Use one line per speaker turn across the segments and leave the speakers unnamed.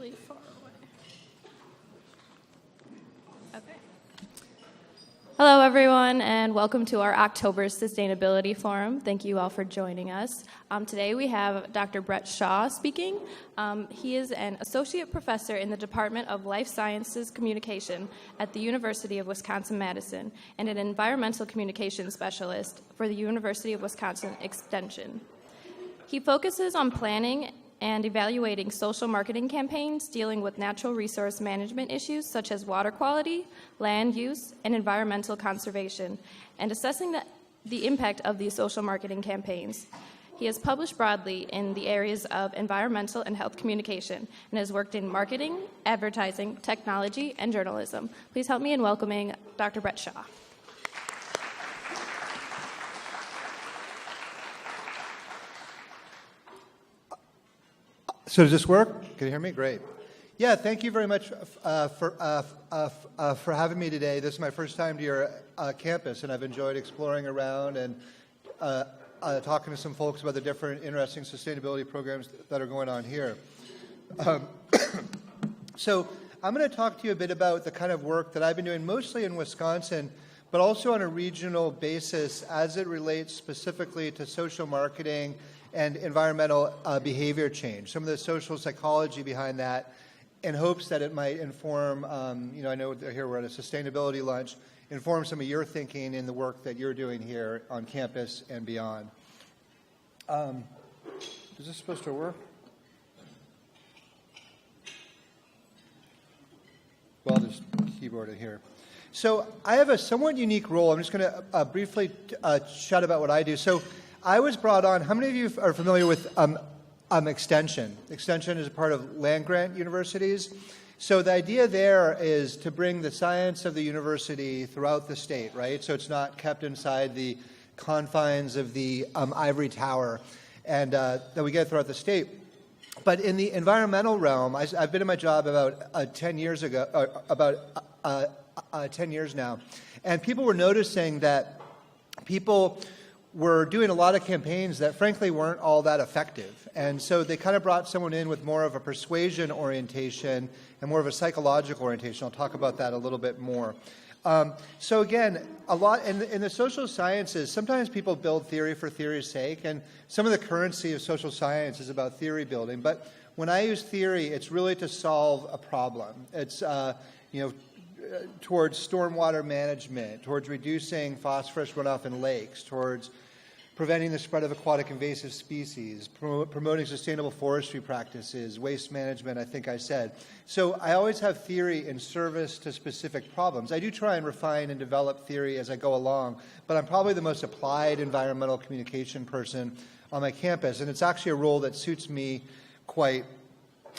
really far away. Okay. Hello, everyone, and welcome to our October Sustainability Forum. Thank you all for joining us. Today we have Dr. Brett Shaw speaking. He is an associate professor in the Department of Life Sciences Communication at the University of Wisconsin-Madison and an environmental communication specialist for the University of Wisconsin Extension. He focuses on planning and evaluating social marketing campaigns dealing with natural resource management issues such as water quality, land use, and environmental conservation, and assessing the impact of these social marketing campaigns. He has published broadly in the areas of environmental and health communication and has worked in marketing, advertising, technology, and journalism. Please help me in welcoming Dr. Brett Shaw.
So does this work? Can you hear me? Great. Yeah, thank you very much for having me today. This is my first time to your campus, and I've enjoyed exploring around and talking to some folks about the different interesting sustainability programs that are going on here. So I'm going to talk to you a bit about the kind of work that I've been doing mostly in Wisconsin, but also on a regional basis as it relates specifically to social marketing and environmental behavior change, some of the social psychology behind that, in hopes that it might inform, I know here we're at a sustainability lunch, inform some of your thinking in the work that you're doing here on campus and beyond. Is this supposed to work? Well, there's a keyboard in here. So I have a somewhat unique role. I'm just going to briefly chat about what I do. So I was brought on, how many of you are familiar with Extension? Extension is a part of land-grant universities. So the idea there is to bring the science of the university throughout the state, right? So it's not kept inside the confines of the ivory tower and that we get throughout the state. But in the environmental realm, I've been in my job about 10 years ago, 10 years now, and people were noticing that people were doing a lot of campaigns that frankly weren't all that effective. And so they kind of brought someone in with more of a persuasion orientation and more of a psychological orientation. I'll talk about that a little bit more. So again, a lot in the social sciences, sometimes people build theory for theory's sake, and some of the currency of social science is about theory building. But when I use theory, it's really to solve a problem. It's, towards stormwater management, towards reducing phosphorus runoff in lakes, towards preventing the spread of aquatic invasive species, promoting sustainable forestry practices, waste management, I think I said. So I always have theory in service to specific problems. I do try and refine and develop theory as I go along, but I'm probably the most applied environmental communication person on my campus, and it's actually a role that suits me quite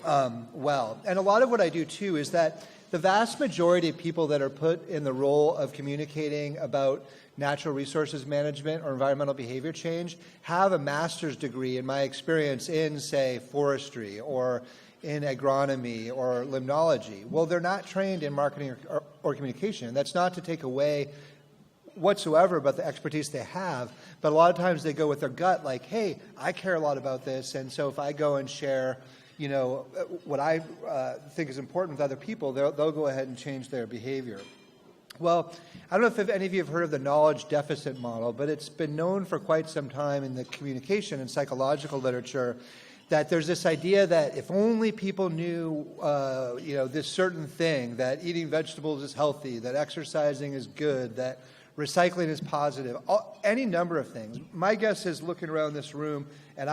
well. And a lot of what I do, too, is that the vast majority of people that are put in the role of communicating about natural resources management or environmental behavior change have a master's degree, in my experience, in, say, forestry or in agronomy or limnology. Well, they're not trained in marketing or communication. That's not to take away whatsoever about the expertise they have, but a lot of times they go with their gut like, hey, I care a lot about this, and so if I go and share what I think is important with other people, they'll go ahead and change their behavior. Well, I don't know if any of you have heard of the knowledge deficit model, but it's been known for quite some time in the communication and psychological literature that there's this idea that if only people knew, this certain thing, that eating vegetables is healthy, that exercising is good, that recycling is positive, any number of things. My guess is, looking around this room, and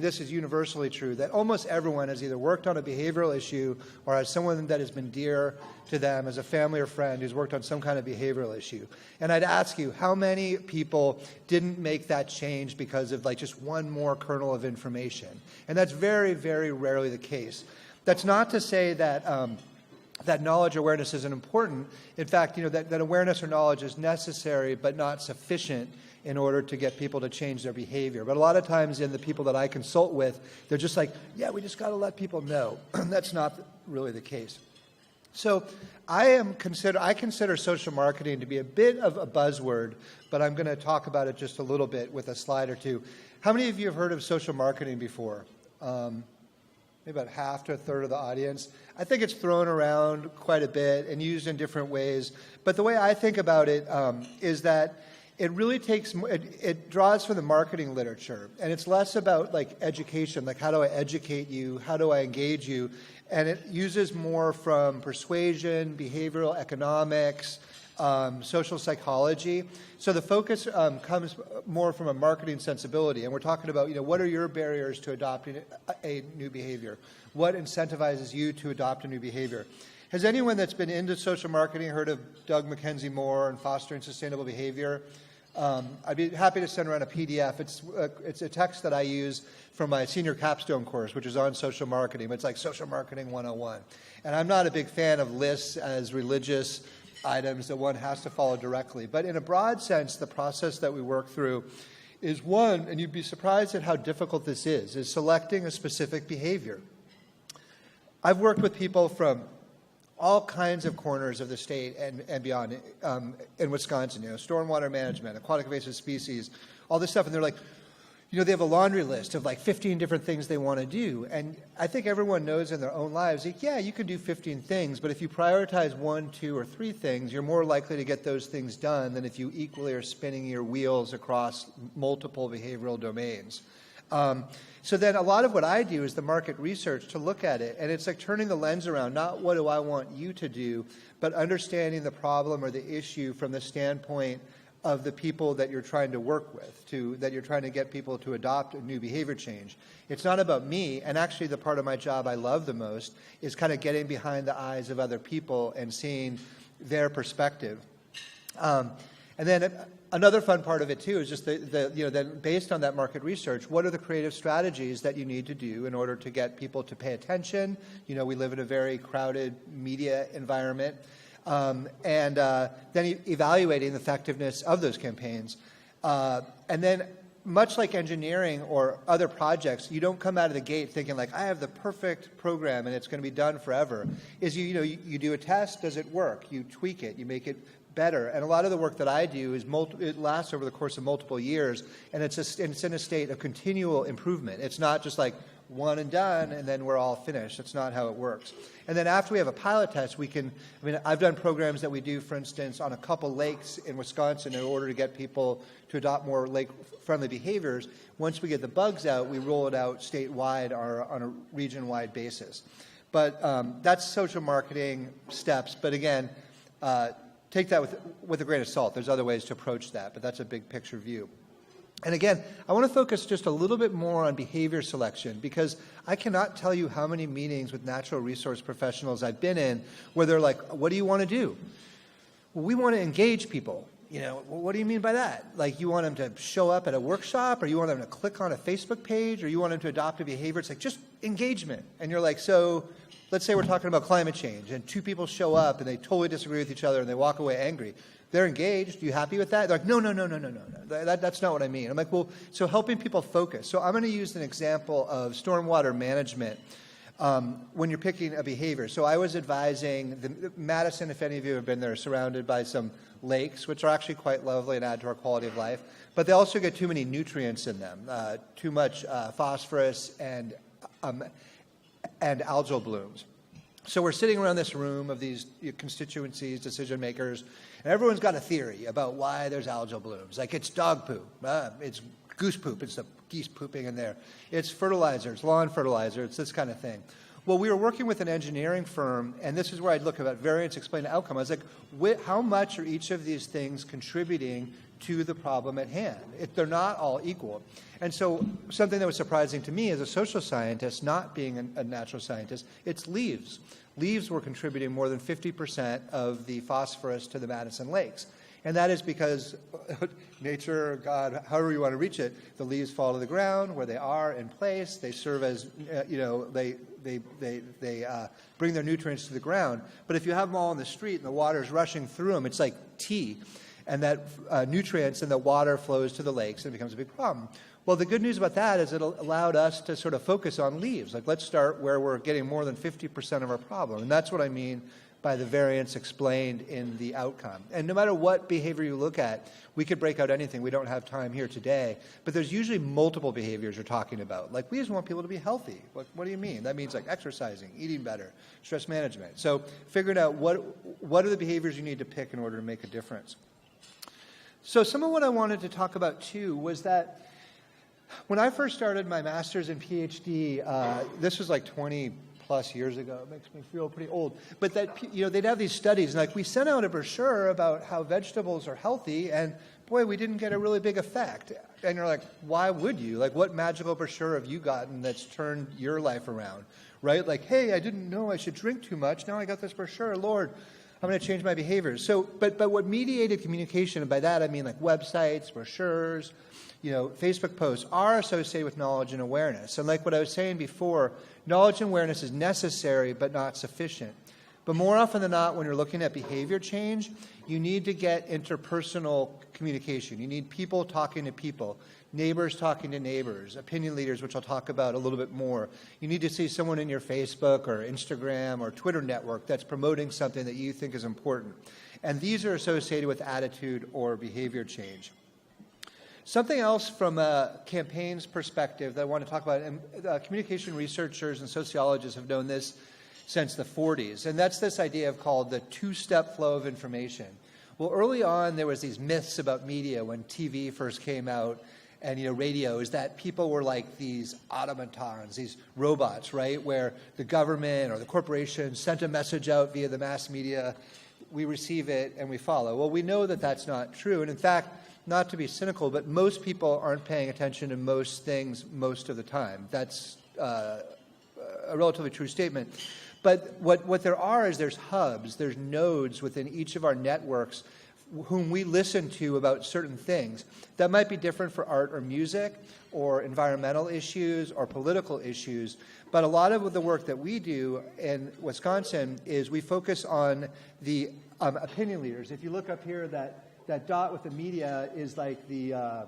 this is universally true, that almost everyone has either worked on a behavioral issue or has someone that has been dear to them as a family or friend who's worked on some kind of behavioral issue. And I'd ask you, how many people didn't make that change because of just one more kernel of information? And that's very, very rarely the case. That's not to say that that knowledge awareness isn't important. In fact, that awareness or knowledge is necessary but not sufficient in order to get people to change their behavior. But a lot of times in the people that I consult with, they're just like, yeah, we just got to let people know. That's not really the case. So I consider social marketing to be a bit of a buzzword, but I'm going to talk about it just a little bit with a slide or two. How many of you have heard of social marketing before? maybe about half to a third of the audience. I think it's thrown around quite a bit and used in different ways. But the way I think about it is that it really takes, it draws from the marketing literature. And it's less about like education, like how do I educate you, how do I engage you? And it uses more from persuasion, behavioral economics, social psychology. So the focus comes more from a marketing sensibility. And we're talking about, what are your barriers to adopting a new behavior? What incentivizes you to adopt a new behavior? Has anyone that's been into social marketing heard of Doug Mackenzie Moore and Fostering Sustainable Behavior? I'd be happy to send around a PDF. It's a text that I use for my senior capstone course, which is on social marketing. It's like Social Marketing 101. And I'm not a big fan of lists as religious items that one has to follow directly. But in a broad sense, the process that we work through is one, and you'd be surprised at how difficult this is selecting a specific behavior. I've worked with people from all kinds of corners of the state and beyond in Wisconsin, stormwater management, aquatic invasive species, all this stuff. And they're like, they have a laundry list of like 15 different things they want to do. And I think everyone knows in their own lives, like, yeah, you can do 15 things, but if you prioritize 1, 2, or 3 things, you're more likely to get those things done than if you equally are spinning your wheels across multiple behavioral domains. So then a lot of what I do is the market research to look at it, and it's like turning the lens around, not what do I want you to do, but understanding the problem or the issue from the standpoint of the people that you're trying to work with, that you're trying to get people to adopt a new behavior change. It's not about me, and actually the part of my job I love the most is kind of getting behind the eyes of other people and seeing their perspective. And then another fun part of it too is just then based on that market research, what are the creative strategies that you need to do in order to get people to pay attention? We live in a very crowded media environment. And then evaluating the effectiveness of those campaigns. And then much like engineering or other projects, you don't come out of the gate thinking like, I have the perfect program and it's going to be done forever. You do a test, does it work? You tweak it, you make it better. And a lot of the work that I do is it lasts over the course of multiple years, and it's in a state of continual improvement. It's not just like one and done, and then we're all finished. That's not how it works. And then after we have a pilot test, I've done programs that we do, for instance, on a couple lakes in Wisconsin in order to get people to adopt more lake-friendly behaviors. Once we get the bugs out, we roll it out statewide or on a region-wide basis. But that's social marketing steps. But again, take that with a grain of salt. There's other ways to approach that, but that's a big picture view. And again, I want to focus just a little bit more on behavior selection, because I cannot tell you how many meetings with natural resource professionals I've been in where they're like, what do you want to do? Well, we want to engage people. What do you mean by that? Like, you want them to show up at a workshop, or you want them to click on a Facebook page, or you want them to adopt a behavior? It's like, just engagement. And you're like, so let's say we're talking about climate change, and 2 people show up and they totally disagree with each other and they walk away angry. They're engaged. Are you happy with that? They're like, no. That's not what I mean. I'm like, well, so helping people focus. So I'm going to use an example of stormwater management when you're picking a behavior. So I was advising the Madison, if any of you have been there, surrounded by some lakes, which are actually quite lovely and add to our quality of life. But they also get too many nutrients in them, too much phosphorus and algal blooms. So we're sitting around this room of these constituencies, decision makers, and everyone's got a theory about why there's algal blooms. Like, it's dog poop, it's goose poop, it's the geese pooping in there. It's fertilizer, it's lawn fertilizer, it's this kind of thing. Well, we were working with an engineering firm, and this is where I'd look at variance, explain the outcome. I was like, how much are each of these things contributing to the problem at hand? They're not all equal. And so something that was surprising to me as a social scientist, not being a natural scientist, it's leaves. Leaves were contributing more than 50% of the phosphorus to the Madison lakes. And that is because nature, God, however you want to reach it, the leaves fall to the ground where they are in place. They serve as, they bring their nutrients to the ground. But if you have them all in the street and the water is rushing through them, it's like tea. And that nutrients and the water flows to the lakes, and it becomes a big problem. Well, the good news about that is it allowed us to sort of focus on leaves. Like, let's start where we're getting more than 50% of our problem. And that's what I mean by the variance explained in the outcome. And no matter what behavior you look at, we could break out anything. We don't have time here today, but there's usually multiple behaviors you're talking about. Like, we just want people to be healthy. What do you mean? That means like exercising, eating better, stress management. So figuring out what are the behaviors you need to pick in order to make a difference. So some of what I wanted to talk about too was that when I first started my master's and PhD, this was like 20 plus years ago. It makes me feel pretty old. But that, they'd have these studies, and like we sent out a brochure about how vegetables are healthy, and boy, we didn't get a really big effect. And you're like, why would you? Like, what magical brochure have you gotten that's turned your life around, right? Like, hey, I didn't know I should drink too much. Now I got this brochure. Lord, I'm going to change my behaviors. So, but what mediated communication, and by that I mean like websites, brochures, Facebook posts, are associated with knowledge and awareness. And like what I was saying before, knowledge and awareness is necessary but not sufficient. But more often than not, when you're looking at behavior change, you need to get interpersonal communication. You need people talking to people, neighbors talking to neighbors, opinion leaders, which I'll talk about a little bit more. You need to see someone in your Facebook or Instagram or Twitter network that's promoting something that you think is important. And these are associated with attitude or behavior change. Something else from a campaign's perspective that I want to talk about, and communication researchers and sociologists have known this since the 40s, and that's this idea called the two-step flow of information. Well, early on, there was these myths about media when TV first came out, and radio, is that people were like these automatons, these robots, right, where the government or the corporation sent a message out via the mass media, we receive it, and we follow. Well, we know that that's not true, and in fact, not to be cynical, but most people aren't paying attention to most things most of the time. That's a relatively true statement. But what there are is there's hubs, there's nodes within each of our networks whom we listen to about certain things. That might be different for art or music or environmental issues or political issues. But a lot of the work that we do in Wisconsin is we focus on the opinion leaders. If you look up here, that dot with the media is like the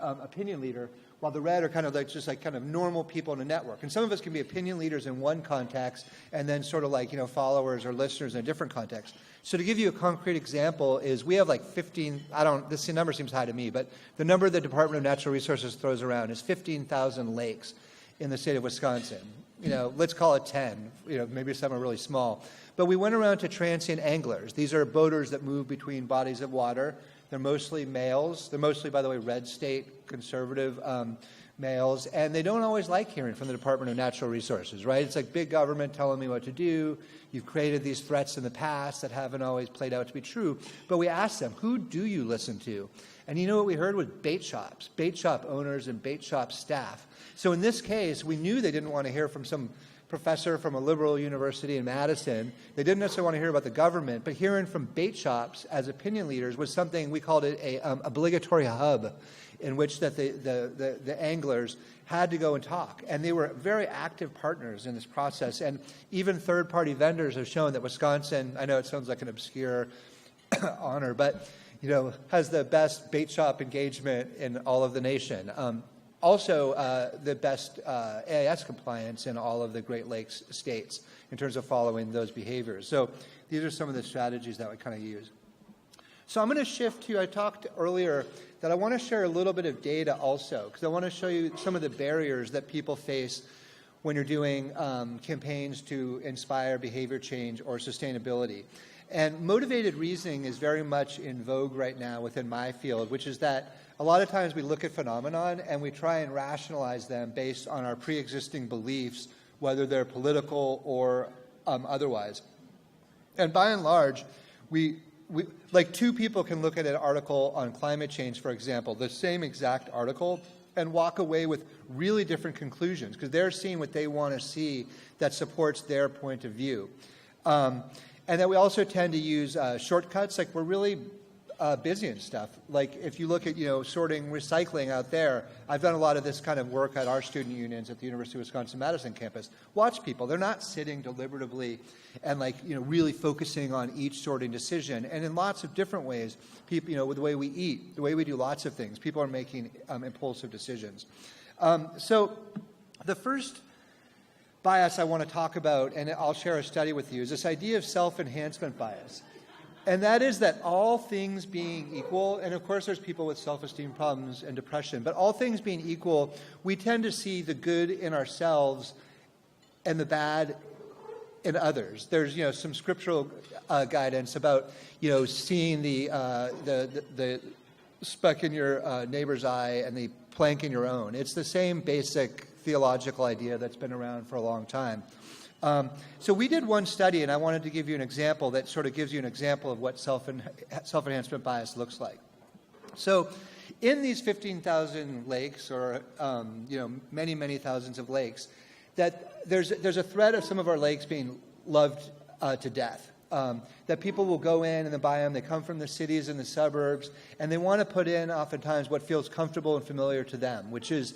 opinion leader, while the red are kind of like just like kind of normal people in a network. And some of us can be opinion leaders in one context and then sort of like, followers or listeners in a different context. So to give you a concrete example is we have like 15, this number seems high to me, but the number the Department of Natural Resources throws around is 15,000 lakes in the state of Wisconsin. Let's call it 10, maybe some are really small. But we went around to transient anglers. These are boaters that move between bodies of water. They're mostly males. They're mostly, by the way, red state conservative males. And they don't always like hearing from the Department of Natural Resources, right? It's like big government telling me what to do. You've created these threats in the past that haven't always played out to be true. But we asked them, who do you listen to? And you know what we heard was bait shops, bait shop owners and bait shop staff. So in this case, we knew they didn't want to hear from some professor from a liberal university in Madison. They didn't necessarily want to hear about the government, but hearing from bait shops as opinion leaders was something we called it a obligatory hub, in which that the anglers had to go and talk. And they were very active partners in this process. And even third-party vendors have shown that Wisconsin, I know it sounds like an obscure honor, but has the best bait shop engagement in all of the nation. Also, the best AIS compliance in all of the Great Lakes states in terms of following those behaviors. So these are some of the strategies that we kind of use. So I'm going to shift to, I talked earlier that I want to share a little bit of data also, because I want to show you some of the barriers that people face when you're doing campaigns to inspire behavior change or sustainability. And motivated reasoning is very much in vogue right now within my field, which is that a lot of times we look at phenomenon and we try and rationalize them based on our pre-existing beliefs, whether they're political or otherwise. And by and large, we like two people can look at an article on climate change, for example, the same exact article, and walk away with really different conclusions because they're seeing what they want to see that supports their point of view. And that we also tend to use shortcuts, like we're really busy and stuff. Like if you look at, sorting recycling out there, I've done a lot of this kind of work at our student unions at the University of Wisconsin-Madison campus. Watch people. They're not sitting deliberatively and really focusing on each sorting decision. And in lots of different ways, people, with the way we eat, the way we do lots of things, people are making impulsive decisions. So the first bias I want to talk about, and I'll share a study with you, is this idea of self-enhancement bias. And that is that all things being equal, and of course there's people with self-esteem problems and depression, but all things being equal, we tend to see the good in ourselves and the bad in others. There's, some scriptural guidance about, seeing the speck in your neighbor's eye and the plank in your own. It's the same basic theological idea that's been around for a long time. So we did one study, and I wanted to give you an example that sort of gives you an example of what self-enhancement bias looks like. So in these 15,000 lakes, or many, many thousands of lakes, that there's a threat of some of our lakes being loved to death. That people will go in and they buy them. They come from the cities and the suburbs, and they want to put in oftentimes what feels comfortable and familiar to them, which is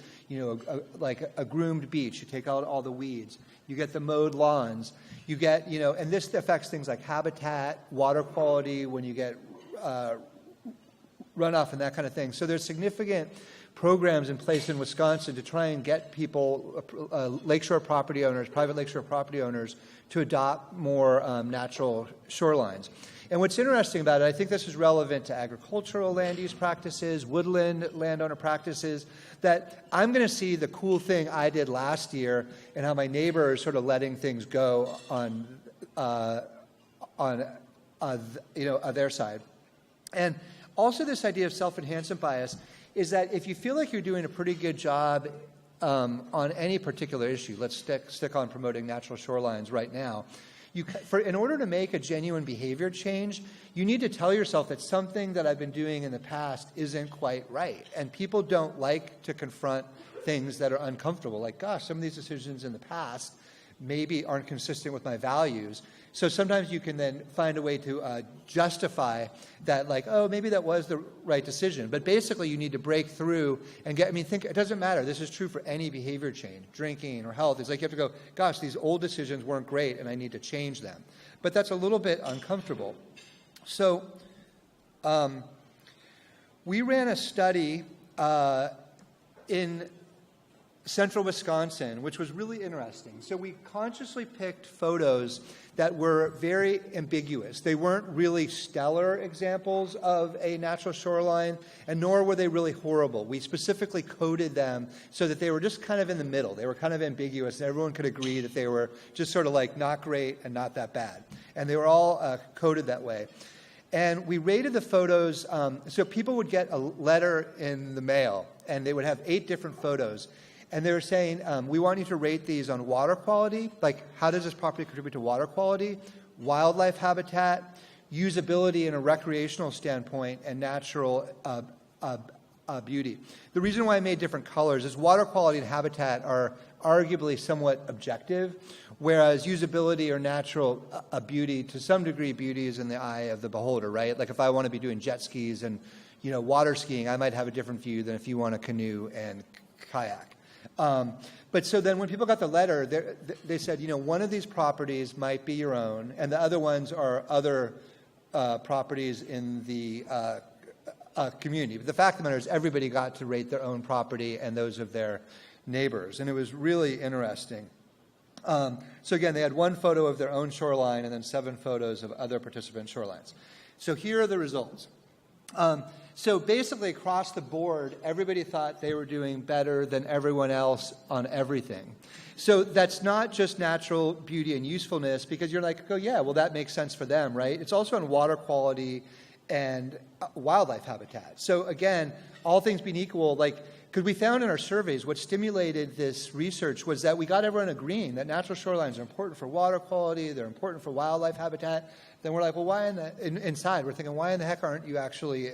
like a groomed beach. You take out all the weeds. You get the mowed lawns. You get and this affects things like habitat, water quality, when you get runoff and that kind of thing. So there's significant programs in place in Wisconsin to try and get people, lakeshore property owners, private lakeshore property owners, to adopt more natural shorelines. And what's interesting about it, I think this is relevant to agricultural land use practices, woodland landowner practices, that I'm going to see the cool thing I did last year and how my neighbor is sort of letting things go on their side. And also this idea of self-enhancement bias is that if you feel like you're doing a pretty good job on any particular issue, let's stick on promoting natural shorelines right now, in order to make a genuine behavior change, you need to tell yourself that something that I've been doing in the past isn't quite right. And people don't like to confront things that are uncomfortable. Like, gosh, some of these decisions in the past maybe aren't consistent with my values. So sometimes you can then find a way to justify that, like, oh, maybe that was the right decision. But basically, you need to break through and think, it doesn't matter. This is true for any behavior change, drinking or health. It's like you have to go, gosh, these old decisions weren't great, and I need to change them. But that's a little bit uncomfortable. So we ran a study in central Wisconsin, which was really interesting. So we consciously picked photos that were very ambiguous. They weren't really stellar examples of a natural shoreline, and nor were they really horrible. We specifically coded them so that they were just kind of in the middle. They were kind of ambiguous, and everyone could agree that they were just sort of like not great and not that bad. And they were all coded that way. And we rated the photos, so people would get a letter in the mail, and they would have 8 different photos. And they were saying, we want you to rate these on water quality, like how does this property contribute to water quality, wildlife habitat, usability in a recreational standpoint, and natural beauty. The reason why I made different colors is water quality and habitat are arguably somewhat objective, whereas usability or natural beauty, to some degree, beauty is in the eye of the beholder, right? Like if I want to be doing jet skis and water skiing, I might have a different view than if you want to canoe and kayak. But so then when people got the letter, they said, one of these properties might be your own, and the other ones are other properties in the community. But the fact of the matter is everybody got to rate their own property and those of their neighbors, and it was really interesting. So again, they had 1 photo of their own shoreline and then 7 photos of other participant shorelines. So here are the results. So basically, across the board, everybody thought they were doing better than everyone else on everything. So that's not just natural beauty and usefulness, because you're like, oh, yeah, well, that makes sense for them, right? It's also on water quality and wildlife habitat. So again, all things being equal, because we found in our surveys what stimulated this research was that we got everyone agreeing that natural shorelines are important for water quality, they're important for wildlife habitat. Then we're like, well, why inside? We're thinking, why in the heck aren't you actually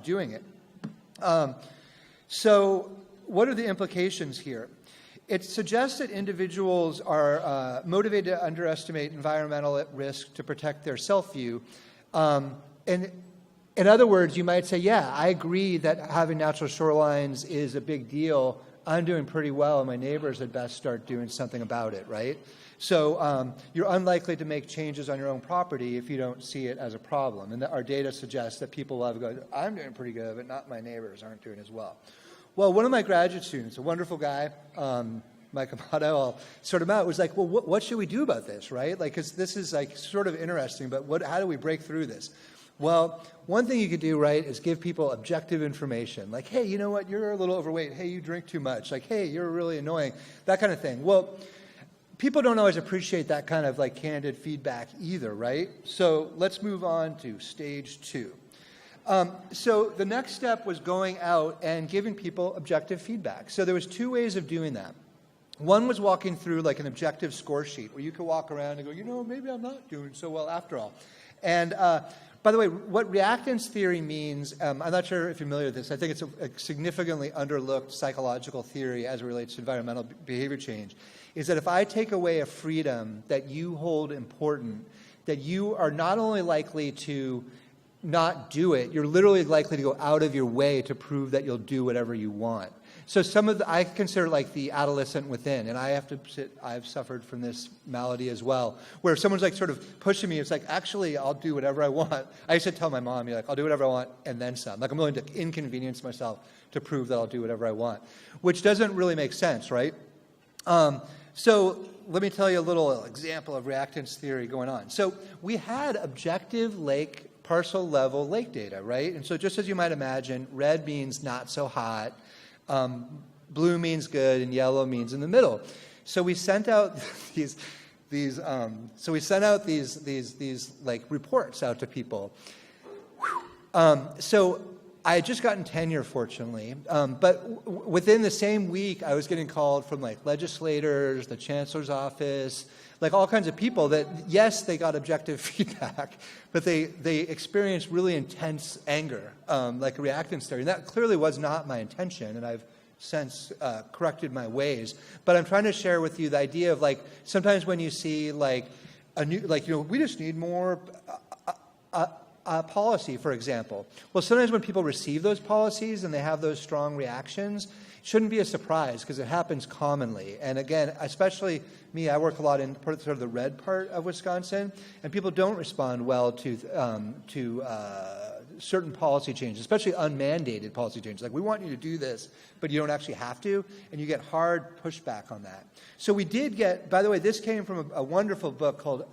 doing it? So what are the implications here? It suggests that individuals are motivated to underestimate environmental risk to protect their self-view. And in other words, you might say, yeah, I agree that having natural shorelines is a big deal. I'm doing pretty well, and my neighbors had best start doing something about it, right? So you're unlikely to make changes on your own property if you don't see it as a problem. And our data suggests that people love going, I'm doing pretty good, but not my neighbors aren't doing as well. Well, one of my graduate students, a wonderful guy, Mike Amato, I'll sort him out, was like, well, what should we do about this, right? Like, because this is like sort of interesting, but how do we break through this? Well, one thing you could do, right, is give people objective information. Like, hey, you know what, you're a little overweight. Hey, you drink too much. Like, hey, you're really annoying. That kind of thing. Well, people don't always appreciate that kind of like candid feedback either, right? So let's move on to stage 2. So the next step was going out and giving people objective feedback. So there was 2 ways of doing that. One was walking through like an objective score sheet where you could walk around and go, you know, maybe I'm not doing so well after all. And by the way, what reactance theory means, I'm not sure if you're familiar with this. I think it's a significantly underlooked psychological theory as it relates to environmental behavior change, is that if I take away a freedom that you hold important, that you are not only likely to not do it, you're literally likely to go out of your way to prove that you'll do whatever you want. So I consider like the adolescent within, and I've suffered from this malady as well, where if someone's like sort of pushing me, it's like, actually, I'll do whatever I want. I used to tell my mom, I'll do whatever I want and then some. Like I'm willing to inconvenience myself to prove that I'll do whatever I want, which doesn't really make sense, right? So let me tell you a little example of reactance theory going on. So we had objective parcel level lake data, right? And so just as you might imagine, red means not so hot, blue means good, and yellow means in the middle. So we sent out these like reports out to people. So I had just gotten tenure, fortunately, but within the same week, I was getting called from like legislators, the chancellor's office, like all kinds of people that, yes, they got objective feedback, but they experienced really intense anger, like a reactance theory. And that clearly was not my intention, and I've since corrected my ways. But I'm trying to share with you the idea of like, sometimes when you see like a new, like, we just need more policy, for example. Well, sometimes when people receive those policies and they have those strong reactions, it shouldn't be a surprise because it happens commonly. And again, especially me, I work a lot in sort of the red part of Wisconsin, and people don't respond well to certain policy changes, especially unmandated policy changes. Like, we want you to do this, but you don't actually have to, and you get hard pushback on that. So we did get, by the way, this came from a wonderful book called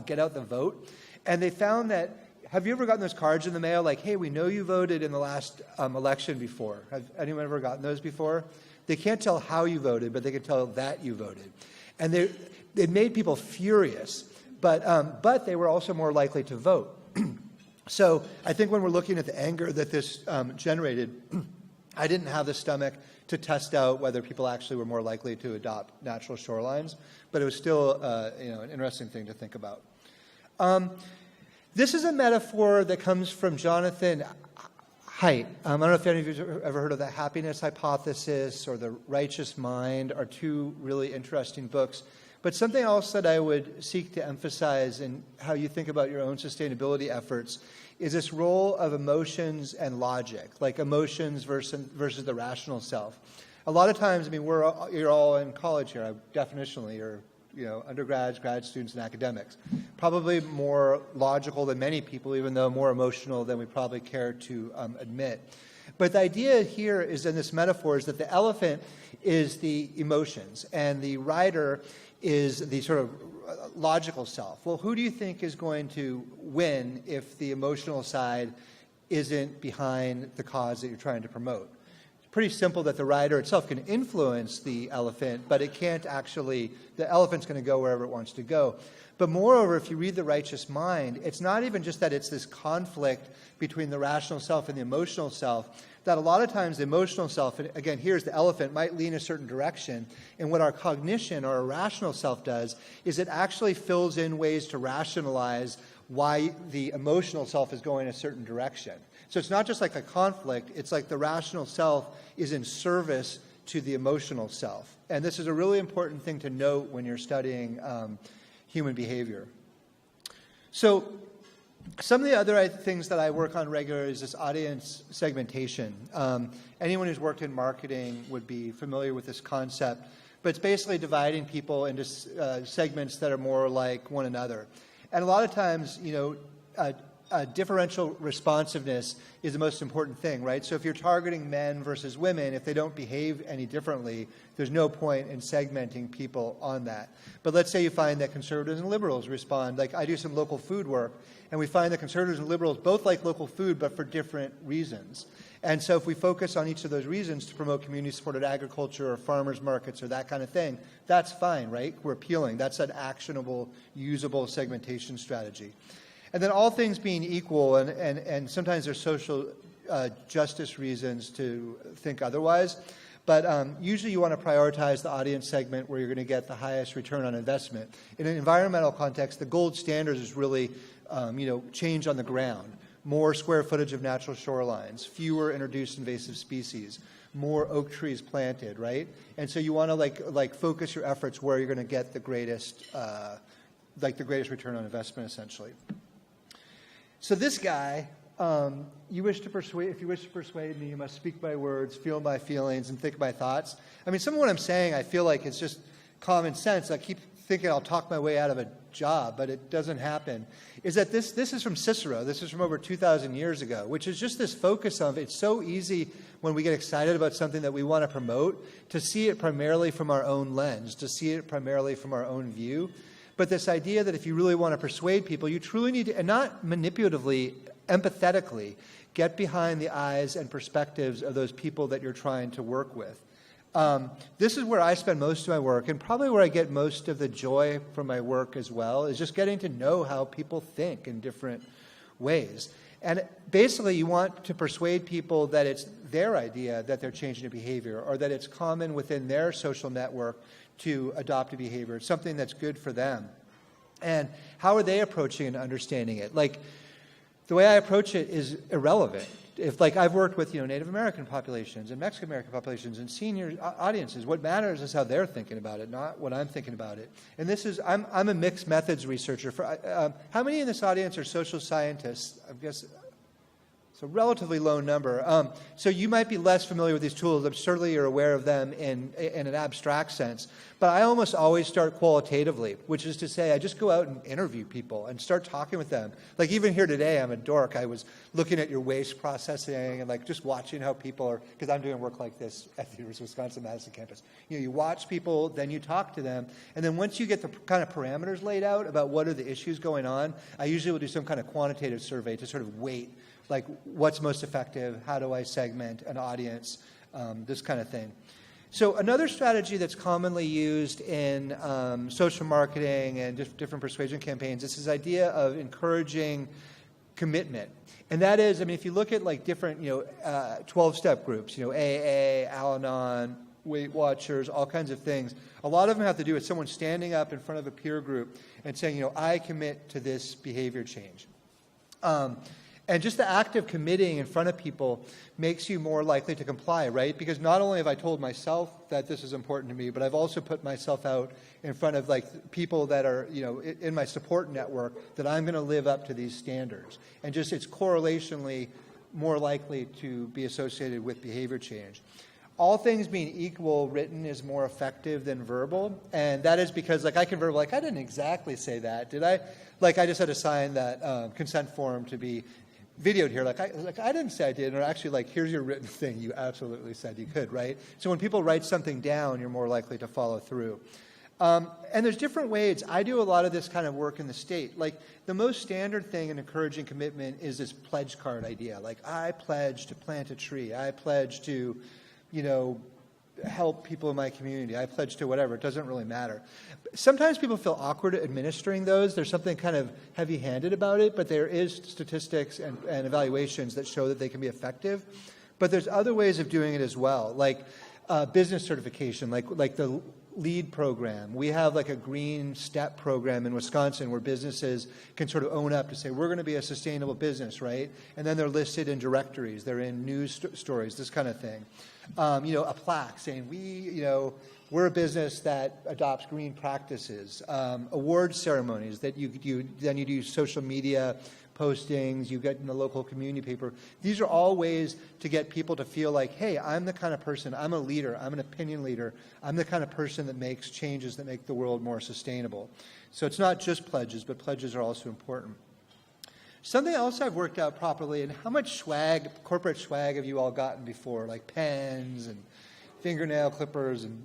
Get Out the Vote, and they found that, have you ever gotten those cards in the mail like, hey, we know you voted in the last election before? Have anyone ever gotten those before? They can't tell how you voted, but they can tell that you voted. And it made people furious, but they were also more likely to vote. So I think when we're looking at the anger that this generated, I didn't have the stomach to test out whether people actually were more likely to adopt natural shorelines, but it was still an interesting thing to think about. This is a metaphor that comes from Jonathan Haidt. I don't know if any of you have ever heard of the happiness hypothesis or the righteous mind, are 2 really interesting books. But something else that I would seek to emphasize in how you think about your own sustainability efforts is this role of emotions and logic, like emotions versus the rational self. A lot of times, you're all in college here, definitionally, or undergrads, grad students, and academics. Probably more logical than many people, even though more emotional than we probably care to admit. But the idea here is, in this metaphor, is that the elephant is the emotions, and the rider is the sort of logical self. Well, who do you think is going to win if the emotional side isn't behind the cause that you're trying to promote? Pretty simple that the rider itself can influence the elephant, but it can't actually, the elephant's going to go wherever it wants to go. But moreover, if you read The Righteous Mind, it's not even just that it's this conflict between the rational self and the emotional self, that a lot of times the emotional self, and again, here's the elephant, might lean a certain direction, and what our cognition or our rational self does is it actually fills in ways to rationalize why the emotional self is going a certain direction. So it's not just like a conflict, it's like the rational self is in service to the emotional self. And this is a really important thing to note when you're studying human behavior. So some of the other things that I work on regularly is this audience segmentation. Anyone who's worked in marketing would be familiar with this concept, but it's basically dividing people into segments that are more like one another. And a lot of times, differential responsiveness is the most important thing, right? So if you're targeting men versus women, if they don't behave any differently, there's no point in segmenting people on that. But let's say you find that conservatives and liberals respond. Like I do some local food work, and we find that conservatives and liberals both like local food, but for different reasons. And so if we focus on each of those reasons to promote community-supported agriculture or farmers markets or that kind of thing, that's fine, right? We're appealing. That's an actionable, usable segmentation strategy. And then all things being equal, and sometimes there's social justice reasons to think otherwise, but usually you want to prioritize the audience segment where you're going to get the highest return on investment. In an environmental context, the gold standard is really change on the ground. More square footage of natural shorelines, fewer introduced invasive species, more oak trees planted, right? And so you want to like focus your efforts where you're going to get the greatest return on investment, essentially. So this guy, if you wish to persuade me, you must speak my words, feel my feelings, and think my thoughts. I mean, some of what I'm saying, I feel like it's just common sense. I keep thinking I'll talk my way out of a job, but it doesn't happen. Is that this is from Cicero. This is from over 2,000 years ago, which is just this focus of it's so easy when we get excited about something that we want to promote to see it primarily from our own lens, to see it primarily from our own view. But this idea that if you really want to persuade people, you truly need to, and not manipulatively, empathetically, get behind the eyes and perspectives of those people that you're trying to work with. This is where I spend most of my work, and probably where I get most of the joy from my work as well, is just getting to know how people think in different ways. And basically, you want to persuade people that it's their idea that they're changing their behavior, or that it's common within their social network to adopt a behavior. It's something that's good for them. And how are they approaching and understanding it? Like, the way I approach it is irrelevant. If, like, I've worked with, Native American populations and Mexican American populations and senior audiences, what matters is how they're thinking about it, not what I'm thinking about it. And this is, I'm a mixed methods researcher. How many in this audience are social scientists? I guess it's a relatively low number. So you might be less familiar with these tools. I'm certainly you're aware of them in an abstract sense. But I almost always start qualitatively, which is to say I just go out and interview people and start talking with them. Like even here today, I'm a dork. I was looking at your waste processing and like just watching how people are, because I'm doing work like this at the University of Wisconsin-Madison campus. You watch people, then you talk to them. And then once you get the kind of parameters laid out about what are the issues going on, I usually will do some kind of quantitative survey to sort of weight like what's most effective, how do I segment an audience, this kind of thing. So another strategy that's commonly used in social marketing and different persuasion campaigns is this idea of encouraging commitment. And that is, I mean, if you look at like different, 12-step groups, AA, Al-Anon, Weight Watchers, all kinds of things, a lot of them have to do with someone standing up in front of a peer group and saying, I commit to this behavior change. And just the act of committing in front of people makes you more likely to comply, right? Because not only have I told myself that this is important to me, but I've also put myself out in front of like people that are, in my support network that I'm going to live up to these standards. And just it's correlationally more likely to be associated with behavior change. All things being equal, written is more effective than verbal. And that is because, I can verbal, I didn't exactly say that, did I? I just had to sign that consent form to be videoed here. I didn't say I did. Or actually, here's your written thing. You absolutely said you could, right? So when people write something down, you're more likely to follow through. And there's different ways. I do a lot of this kind of work in the state. The most standard thing in encouraging commitment is this pledge card idea. I pledge to plant a tree. I pledge to, help people in my community. I pledge to whatever. It doesn't really matter. Sometimes people feel awkward administering those. There's something kind of heavy-handed about it, but there is statistics and evaluations that show that they can be effective. But there's other ways of doing it as well, like business certification, like the LEAD program. We have a green step program in Wisconsin where businesses can sort of own up to say, we're going to be a sustainable business, right? And then they're listed in directories. They're in news stories, this kind of thing. A plaque saying, we're a business that adopts green practices. Award ceremonies that you do social media postings, you get in the local community paper. These are all ways to get people to feel like, hey, I'm the kind of person, I'm a leader, I'm an opinion leader, I'm the kind of person that makes changes that make the world more sustainable. So it's not just pledges, but pledges are also important. Something else I've worked out properly, and how much corporate swag have you all gotten before, like pens and fingernail clippers and,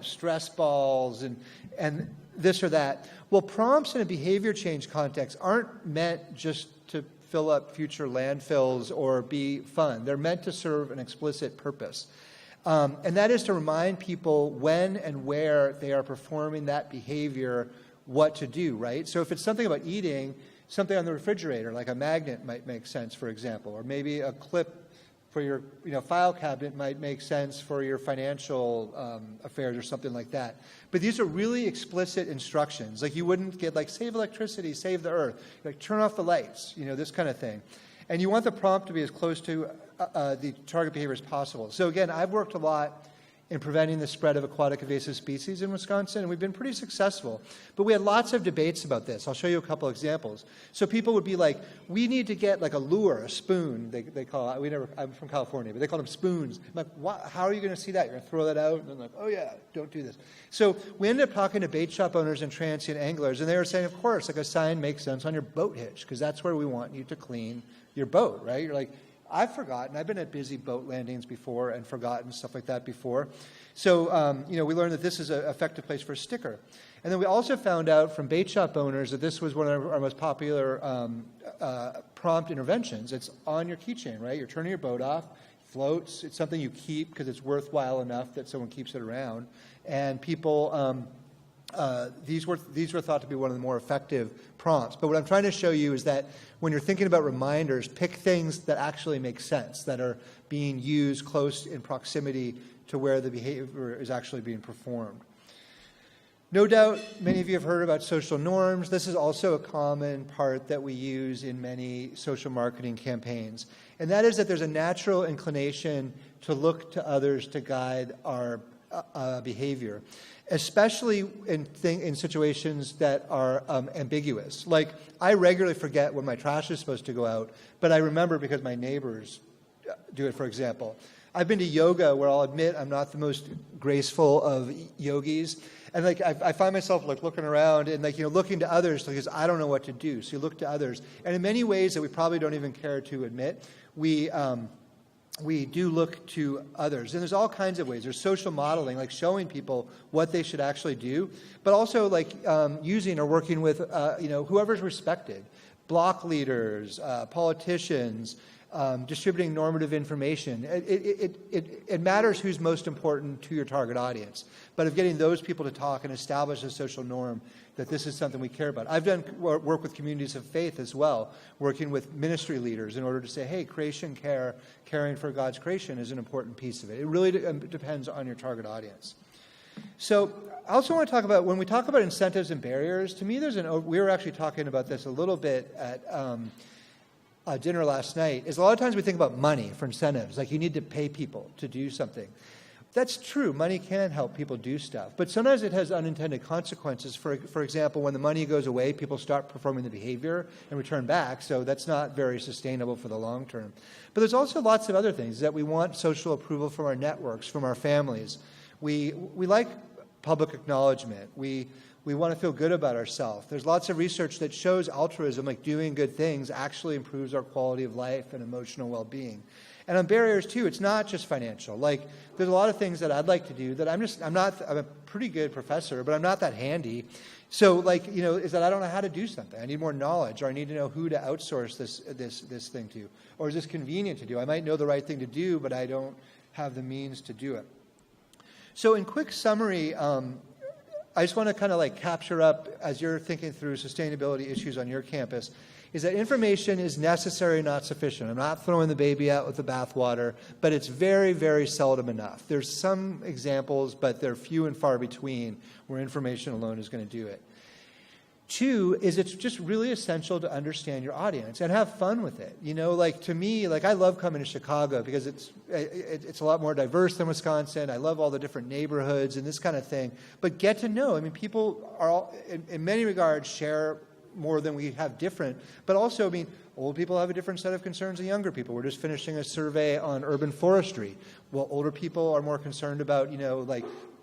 stress balls and this or that. Well, prompts in a behavior change context aren't meant just to fill up future landfills or be fun. They're meant to serve an explicit purpose. And that is to remind people when and where they are performing that behavior, what to do, right? So if it's something about eating, something on the refrigerator, like a magnet might make sense, for example, or maybe a clip for your file cabinet might make sense for your financial affairs or something like that. But these are really explicit instructions. Like you wouldn't get like, save electricity, save the earth, like turn off the lights, this kind of thing. And you want the prompt to be as close to the target behavior as possible. So again, I've worked a lot in preventing the spread of aquatic invasive species in Wisconsin, and we've been pretty successful. But we had lots of debates about this. I'll show you a couple examples. So people would be like, we need to get like a lure, a spoon, they call it. I'm from California, but they call them spoons. I'm like, how are you going to see that? You're going to throw that out? And I'm like, oh yeah, don't do this. So we ended up talking to bait shop owners and transient anglers, and they were saying, of course, like a sign makes sense on your boat hitch, because that's where we want you to clean your boat, right? You're like, I've forgotten. I've been at busy boat landings before and forgotten stuff like that before. So, we learned that this is an effective place for a sticker. And then we also found out from bait shop owners that this was one of our most popular prompt interventions. It's on your keychain, right? You're turning your boat off, floats. It's something you keep because it's worthwhile enough that someone keeps it around. And people, these were thought to be one of the more effective prompts. But what I'm trying to show you is that when you're thinking about reminders, pick things that actually make sense, that are being used close in proximity to where the behavior is actually being performed. No doubt many of you have heard about social norms. This is also a common part that we use in many social marketing campaigns. And that is that there's a natural inclination to look to others to guide our behavior, especially in situations that are ambiguous. Like, I regularly forget when my trash is supposed to go out, but I remember because my neighbors do it, for example. I've been to yoga where I'll admit I'm not the most graceful of yogis. And like I find myself like looking around and looking to others because I don't know what to do. So you look to others. And in many ways that we probably don't even care to admit, we do look to others. And there's all kinds of ways. There's social modeling, like showing people what they should actually do, but also like using or working with whoever's respected, block leaders, politicians, distributing normative information. It matters who's most important to your target audience. But of getting those people to talk and establish a social norm that this is something we care about. I've done work with communities of faith as well, working with ministry leaders in order to say, hey, creation care, caring for God's creation is an important piece of it. It really depends on your target audience. So I also want to talk about, when we talk about incentives and barriers, to me we were actually talking about this a little bit at dinner last night, is a lot of times we think about money for incentives, like you need to pay people to do something. That's true. Money can help people do stuff. But sometimes it has unintended consequences. For example, when the money goes away, people start performing the behavior and return back. So that's not very sustainable for the long term. But there's also lots of other things that we want social approval from our networks, from our families. We like public acknowledgement. We want to feel good about ourselves. There's lots of research that shows altruism, like doing good things, actually improves our quality of life and emotional well-being. And on barriers, too, it's not just financial. Like, there's a lot of things that I'd like to do that I'm a pretty good professor, but I'm not that handy. So, is that I don't know how to do something. I need more knowledge, or I need to know who to outsource this thing to. Or is this convenient to do? I might know the right thing to do, but I don't have the means to do it. So in quick summary, I just want to kind of capture up, as you're thinking through sustainability issues on your campus, is that information is necessary, not sufficient. I'm not throwing the baby out with the bathwater, but it's very, very seldom enough. There's some examples, but they're few and far between where information alone is going to do it. 2 is it's just really essential to understand your audience and have fun with it. To me, I love coming to Chicago because it's a lot more diverse than Wisconsin. I love all the different neighborhoods and this kind of thing. But get to know. People are all, in many regards, share more than we have different. But also, old people have a different set of concerns than younger people. We're just finishing a survey on urban forestry. Well, older people are more concerned about,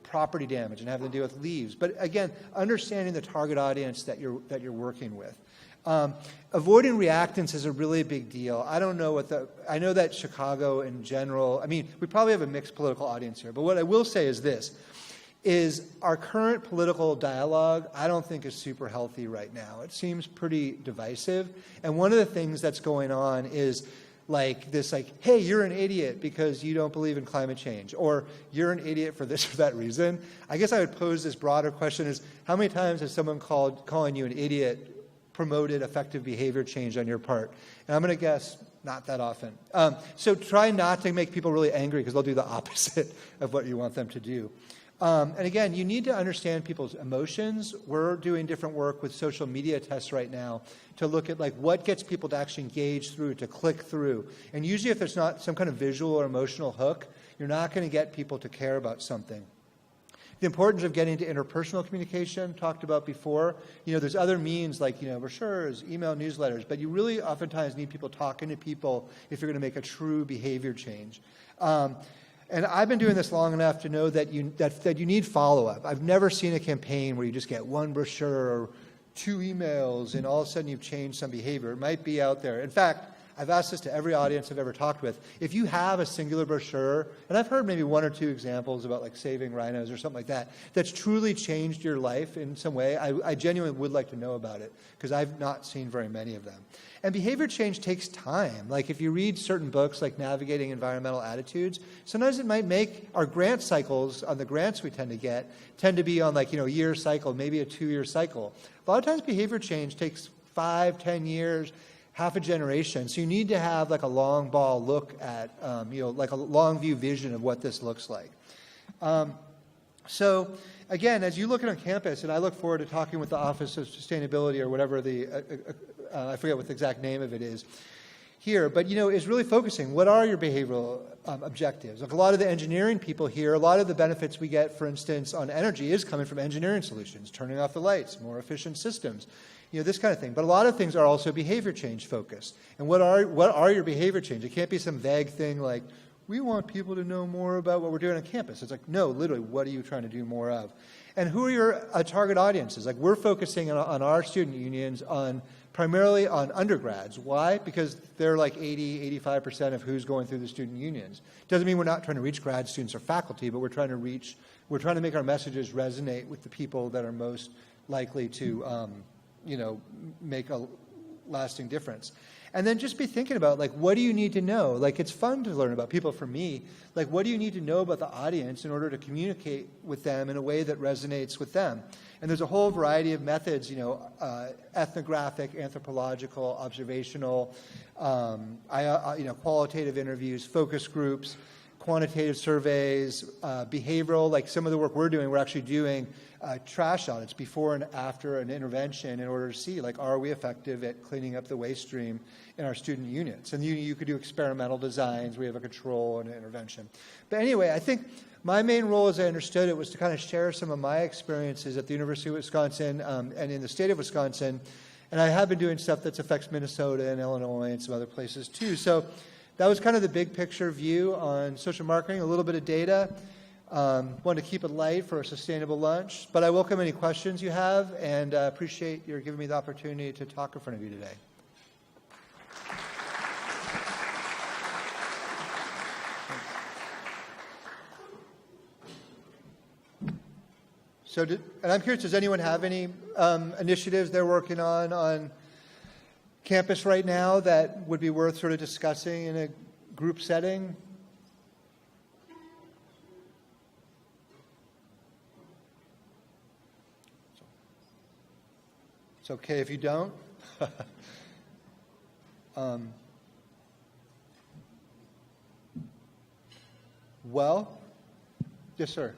property damage and having to deal with leaves. But again, understanding the target audience that you're working with. Avoiding reactants is a really big deal. I don't know I know that Chicago in general, I mean, we probably have a mixed political audience here, but what I will say is this, is our current political dialogue, I don't think is super healthy right now. It seems pretty divisive. And one of the things that's going on is like this, like, hey, you're an idiot because you don't believe in climate change, or you're an idiot for this or that reason. I guess I would pose this broader question is, how many times has someone calling you an idiot promoted effective behavior change on your part? And I'm going to guess not that often. So try not to make people really angry because they'll do the opposite of what you want them to do. And again, you need to understand people's emotions. We're doing different work with social media tests right now to look at like what gets people to actually engage through, to click through. And usually if there's not some kind of visual or emotional hook, you're not going to get people to care about something. The importance of getting to interpersonal communication, talked about before. You know, there's other means like, you know, brochures, email newsletters, but you really oftentimes need people talking to people if you're going to make a true behavior change. And I've been doing this long enough to know that you need follow-up. I've never seen a campaign where you just get one brochure or 2 emails and all of a sudden you've changed some behavior. It might be out there. In fact, I've asked this to every audience I've ever talked with. If you have a singular brochure, and I've heard maybe 1 or 2 examples about like saving rhinos or something like that, that's truly changed your life in some way, I genuinely would like to know about it because I've not seen very many of them. And behavior change takes time. Like if you read certain books like Navigating Environmental Attitudes, sometimes it might make our grant cycles on the grants we tend to be on like, you know, a year cycle, maybe a 2-year cycle. A lot of times behavior change takes 5, 10 years, half a generation. So you need to have like a long ball look at, you know, like a long view vision of what this looks like. So again, as you look at on campus, and I look forward to talking with the Office of Sustainability or whatever I forget what the exact name of it is here, but you know, is really focusing, what are your behavioral objectives? Like a lot of the engineering people here, a lot of the benefits we get, for instance, on energy is coming from engineering solutions, turning off the lights, more efficient systems, you know, this kind of thing. But a lot of things are also behavior change focused. And what are your behavior change? It can't be some vague thing like, we want people to know more about what we're doing on campus. It's like, no, literally, what are you trying to do more of? And who are your target audiences? Like we're focusing on our student unions primarily on undergrads. Why? Because they're like 85% of who's going through the student unions. Doesn't mean we're not trying to reach grad students or faculty, but we're trying to make our messages resonate with the people that are most likely to, you know, make a lasting difference. And then just be thinking about, like, what do you need to know? Like, it's fun to learn about people. For me, like, what do you need to know about the audience in order to communicate with them in a way that resonates with them? And there's a whole variety of methods, you know, ethnographic, anthropological, observational, you know, qualitative interviews, focus groups, quantitative surveys, behavioral. Like some of the work we're actually doing trash audits before and after an intervention in order to see, like, are we effective at cleaning up the waste stream in our student units? And you could do experimental designs. We have a control and an intervention. But anyway, I think my main role, as I understood it, was to kind of share some of my experiences at the University of Wisconsin and in the state of Wisconsin. And I have been doing stuff that affects Minnesota and Illinois and some other places too. So that was kind of the big picture view on social marketing, a little bit of data. Wanted to keep it light for a sustainable lunch. But I welcome any questions you have and appreciate your giving me the opportunity to talk in front of you today. So, and I'm curious, does anyone have any initiatives they're working on campus right now that would be worth sort of discussing in a group setting? It's okay if you don't. Well, yes, sir.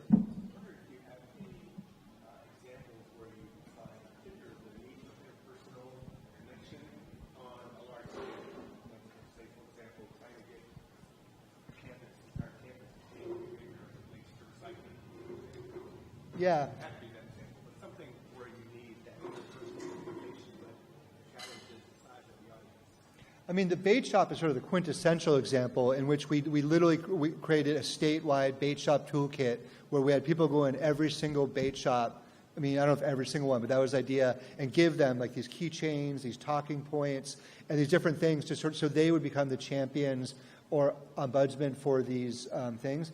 Yeah.
Something where you need that interpersonal communication, but challenges the size of the audience.
I mean, the bait shop is sort of the quintessential example in which we created a statewide bait shop toolkit where we had people go in every single bait shop I mean, I don't know if every single one, but that was the idea, and give them like these keychains, these talking points, and these different things to so they would become the champions or ombudsman for these things.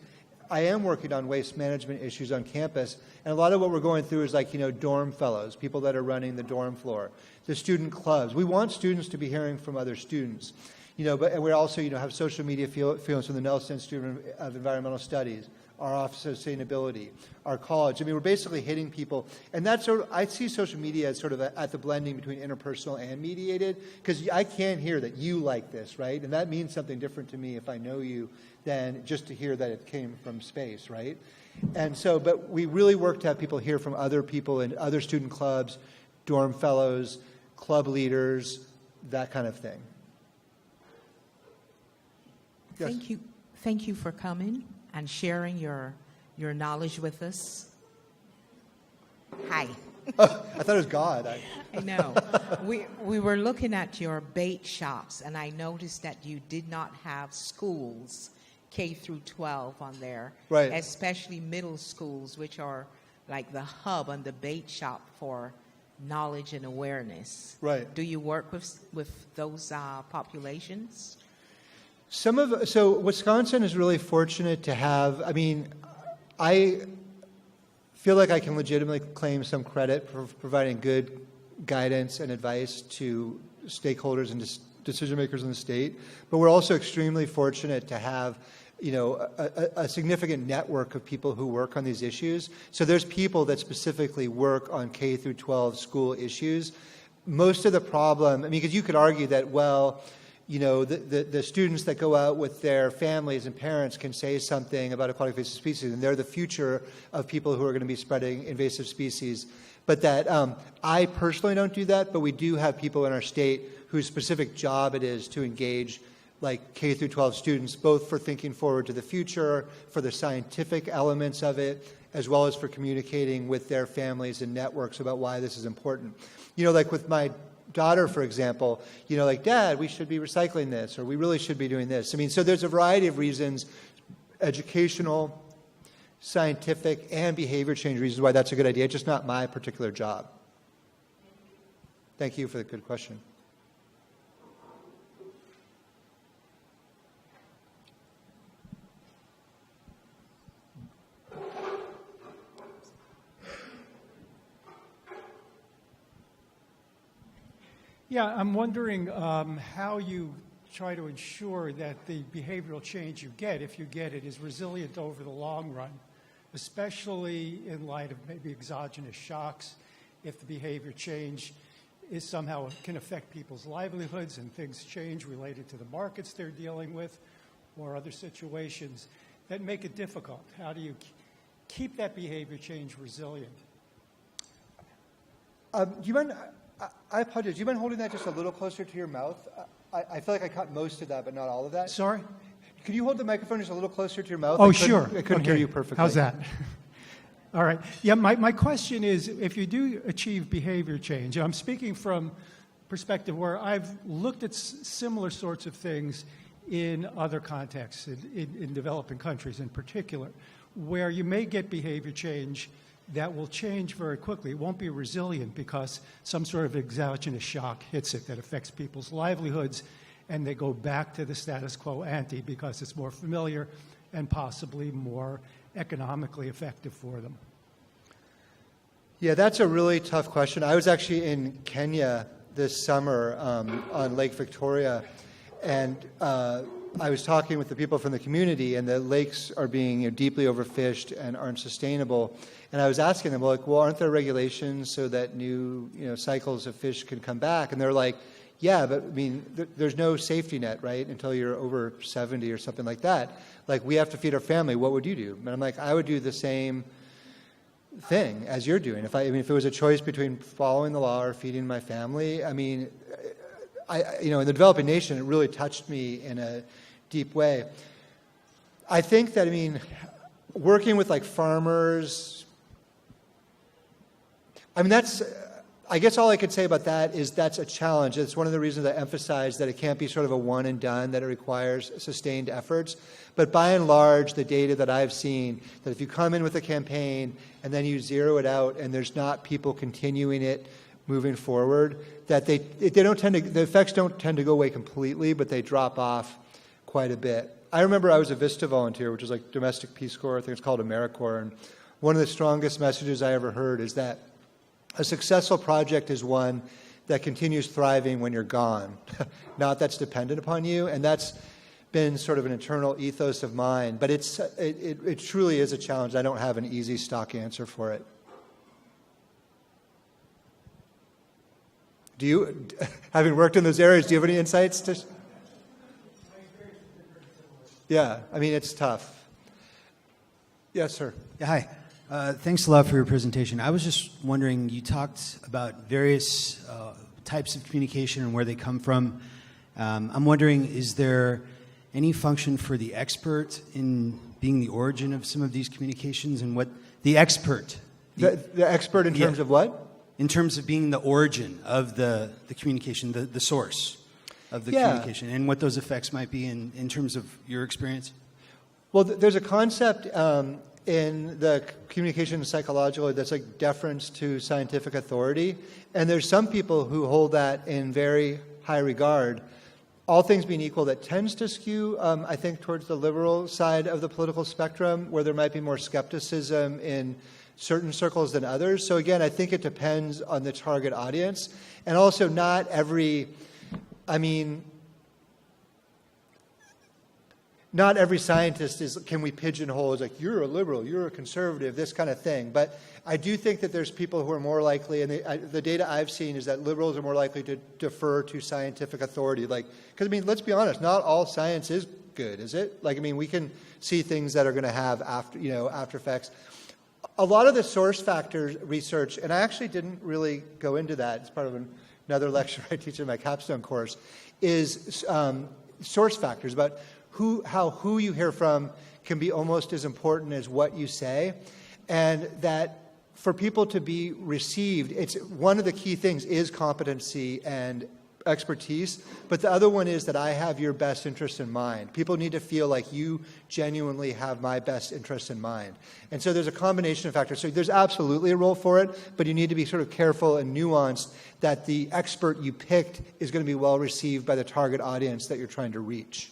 I am working on waste management issues on campus, and a lot of what we're going through is like, dorm fellows, people that are running the dorm floor, the student clubs. We want students to be hearing from other students, and we also, have social media feelings from the Nelson Institute of Environmental Studies, our Office of Sustainability, our college. I mean, we're basically hitting people. And that's I see social media as sort of at the blending between interpersonal and mediated, because I can hear that you like this, right? And that means something different to me if I know you than just to hear that it came from space, right? And so, but we really work to have people hear from other people in other student clubs, dorm fellows, club leaders, that kind of thing. Yes.
Thank you for coming and sharing your knowledge with us. Hi.
Oh, I thought it was God.
I know. We were looking at your bait shops, and I noticed that you did not have schools, K through 12, on there.
Right.
Especially middle schools, which are like the hub and the bait shop for knowledge and awareness.
Right.
Do you work with those populations?
So Wisconsin is really fortunate to have, I feel like I can legitimately claim some credit for providing good guidance and advice to stakeholders and decision makers in the state, but we're also extremely fortunate to have a significant network of people who work on these issues. So there's people that specifically work on K through 12 school issues. Most of the problem, because you could argue that, the students that go out with their families and parents can say something about aquatic invasive species, and they're the future of people who are going to be spreading invasive species. But that I personally don't do that, but we do have people in our state whose specific job it is to engage like K through 12 students, both for thinking forward to the future, for the scientific elements of it, as well as for communicating with their families and networks about why this is important. Like with my daughter, for example, Dad, we should be recycling this, or we really should be doing this. So there's a variety of reasons, educational, scientific, and behavior change reasons why that's a good idea. It's just not my particular job. Thank you for the good question.
Yeah, I'm wondering how you try to ensure that the behavioral change you get, if you get it, is resilient over the long run, especially in light of maybe exogenous shocks, if the behavior change is somehow can affect people's livelihoods and things change related to the markets they're dealing with or other situations that make it difficult. How do you keep that behavior change resilient?
Do you mind... I apologize. Do you mind holding that just a little closer to your mouth? I feel like I caught most of that, but not all of that.
Sorry?
Could you hold the microphone just a little closer to your mouth?
Oh, sure.
I couldn't hear you perfectly.
How's that? All right. Yeah, my question is, if you do achieve behavior change, and I'm speaking from perspective where I've looked at similar sorts of things in other contexts, in developing countries in particular, where you may get behavior change that will change very quickly. It won't be resilient because some sort of exogenous shock hits it that affects people's livelihoods, and they go back to the status quo ante because it's more familiar and possibly more economically effective for them.
Yeah, that's a really tough question. I was actually in Kenya this summer on Lake Victoria, and I was talking with the people from the community, and the lakes are being deeply overfished and aren't sustainable. And I was asking them, well, aren't there regulations so that new cycles of fish can come back? And they're like, yeah, but there's no safety net, right, until you're over 70 or something like that. Like, we have to feed our family. What would you do? And I'm like, I would do the same thing as you're doing. If it was a choice between following the law or feeding my family, in the developing nation, it really touched me in a deep way. I think that, working with like farmers, I guess all I could say about that is that's a challenge. It's one of the reasons I emphasize that it can't be sort of a one and done, that it requires sustained efforts. But by and large, the data that I've seen, that if you come in with a campaign and then you zero it out and there's not people continuing it moving forward, that the effects don't tend to go away completely, but they drop off quite a bit. I remember I was a VISTA volunteer, which is like Domestic Peace Corps. I think it's called AmeriCorps. And one of the strongest messages I ever heard is that a successful project is one that continues thriving when you're gone, not that's dependent upon you. And that's been sort of an internal ethos of mine. But it truly is a challenge. I don't have an easy stock answer for it. Do you, having worked in those areas, do you have any insights? Yeah, I mean, it's tough. Yes, sir.
Yeah, hi. Thanks a lot for your presentation. I was just wondering, you talked about various types of communication and where they come from. I'm wondering, is there any function for the expert in being the origin of some of these communications, and what the expert?
The expert in terms of what?
In terms of being the origin of the communication, the source of the communication, and what those effects might be in terms of your experience?
Well, there's a concept in the communication psychology that's like deference to scientific authority. And there's some people who hold that in very high regard. All things being equal, that tends to skew, I think, towards the liberal side of the political spectrum, where there might be more skepticism in certain circles than others. So again, I think it depends on the target audience. And also not every scientist can we pigeonhole as like, you're a liberal, you're a conservative, this kind of thing. But I do think that there's people who are more likely, and the data I've seen is that liberals are more likely to defer to scientific authority. Because, let's be honest, not all science is good, is it? We can see things that are going to have after effects. A lot of the source factors research, and I actually didn't really go into that, it's part of another lecture I teach in my capstone course, is source factors, about who you hear from can be almost as important as what you say, and that for people to be received, it's one of the key things is competency and expertise, but the other one is that I have your best interest in mind. People need to feel like you genuinely have my best interest in mind. And so there's a combination of factors. So there's absolutely a role for it, but you need to be sort of careful and nuanced that the expert you picked is going to be well received by the target audience that you're trying to reach.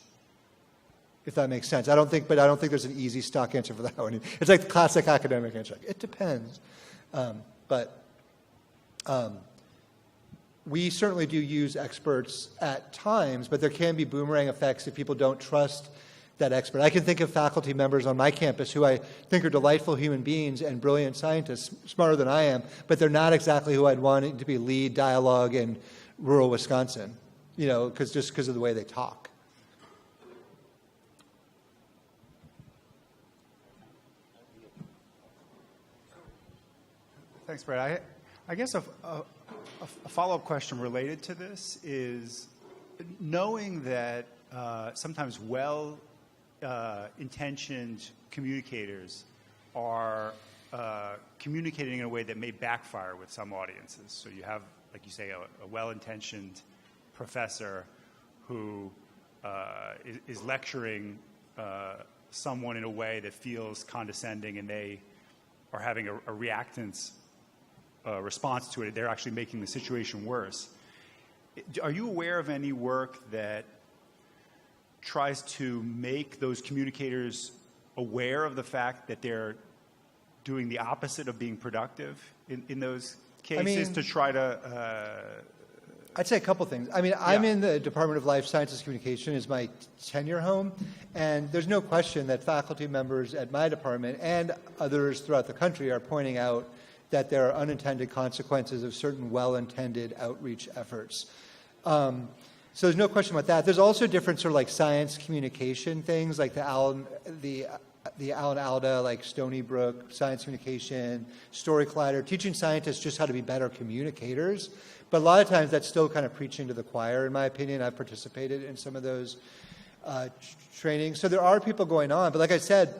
If that makes sense. I don't think there's an easy stock answer for that one. It's like the classic academic answer. It depends. We certainly do use experts at times, but there can be boomerang effects if people don't trust that expert. I can think of faculty members on my campus who I think are delightful human beings and brilliant scientists, smarter than I am, but they're not exactly who I'd want to be lead dialogue in rural Wisconsin, because of the way they talk.
Thanks, Brett. I guess a follow-up question related to this is knowing that sometimes well-intentioned communicators are communicating in a way that may backfire with some audiences. So you have, like you say, a well-intentioned professor who is lecturing someone in a way that feels condescending, and they are having a reactance response to it. They're actually making the situation worse. Are you aware of any work that tries to make those communicators aware of the fact that they're doing the opposite of being productive in those cases, to try to...
I'd say a couple things. I'm in the Department of Life Sciences Communication is my tenure home, and there's no question that faculty members at my department and others throughout the country are pointing out that there are unintended consequences of certain well-intended outreach efforts. So there's no question about that. There's also different sort of like science communication things, like the Alan Alda, like Stony Brook, science communication, Story Collider, teaching scientists just how to be better communicators. But a lot of times that's still kind of preaching to the choir, in my opinion. I've participated in some of those trainings. So there are people going on. But like I said,